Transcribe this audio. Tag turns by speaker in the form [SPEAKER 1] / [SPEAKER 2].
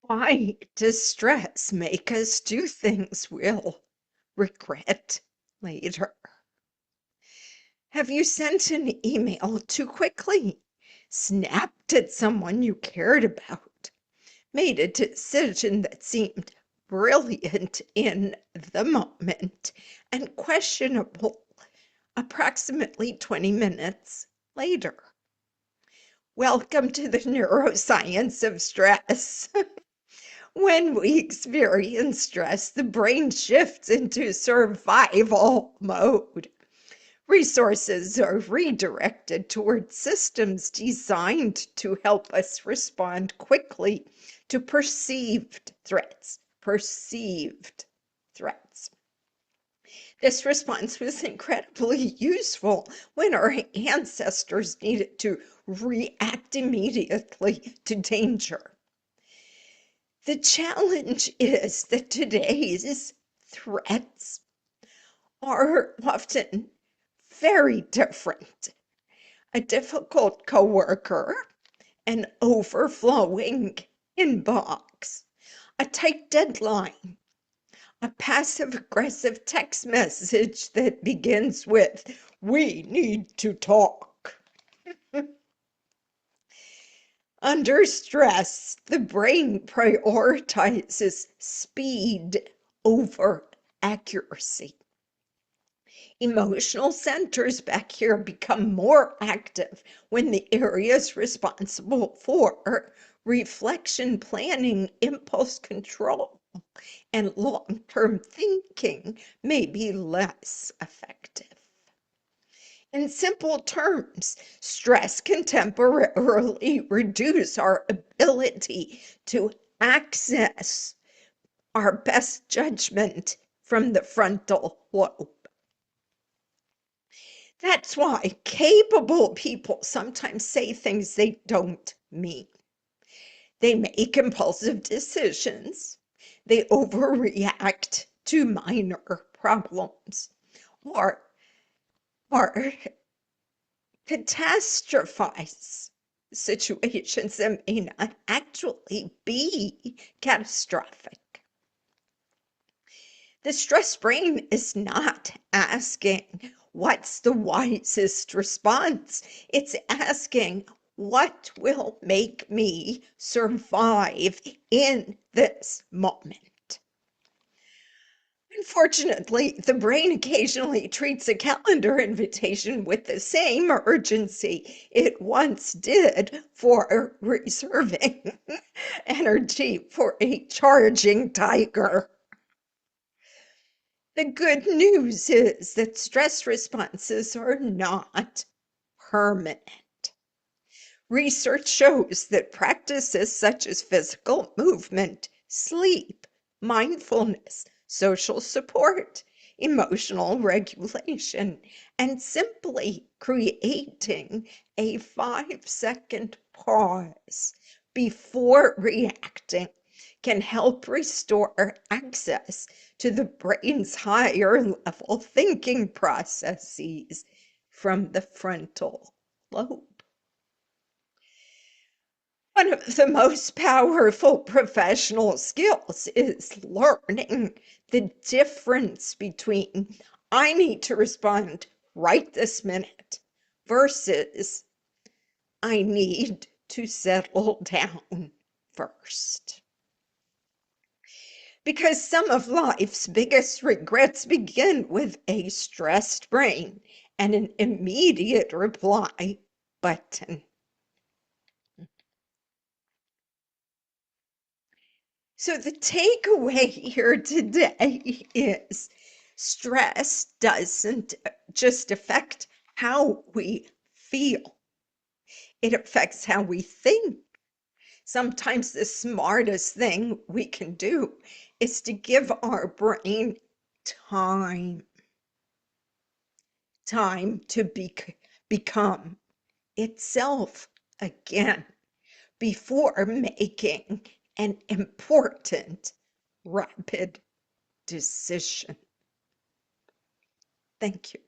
[SPEAKER 1] Why does stress make us do things we'll regret later? Have you sent an email too quickly, snapped at someone you cared about, made a decision that seemed brilliant in the moment and questionable approximately 20 minutes later? Welcome to the neuroscience of stress. When we experience stress, the brain shifts into survival mode. Resources are redirected towards systems designed to help us respond quickly to perceived threats. Perceived threats. This response was incredibly useful when our ancestors needed to react immediately to danger. The challenge is that today's threats are often very different. A difficult coworker, an overflowing inbox, a tight deadline, a passive-aggressive text message that begins with, "We need to talk." Under stress, the brain prioritizes speed over accuracy. Emotional centers back here become more active when the areas responsible for reflection, planning, impulse control, and long-term thinking may be less effective. In simple terms, stress can temporarily reduce our ability to access our best judgment from the frontal lobe. That's why capable people sometimes say things they don't mean. They make impulsive decisions. They overreact to minor problems or catastrophize situations that may not actually be catastrophic. The stress brain is not asking, what's the wisest response? It's asking, what will make me survive in this moment? Unfortunately, the brain occasionally treats a calendar invitation with the same urgency it once did for reserving energy for a charging tiger. The good news is that stress responses are not permanent. Research shows that practices such as physical movement, sleep, mindfulness, social support, emotional regulation, and simply creating a 5-second pause before reacting can help restore access to the brain's higher level thinking processes from the frontal lobe. One of the most powerful professional skills is learning the difference between "I need to respond right this minute" versus "I need to settle down first." Because some of life's biggest regrets begin with a stressed brain and an immediate reply button. So the takeaway here today is stress doesn't just affect how we feel. It affects how we think. Sometimes the smartest thing we can do is to give our brain time. Time to become itself again before making an important, rapid decision. Thank you.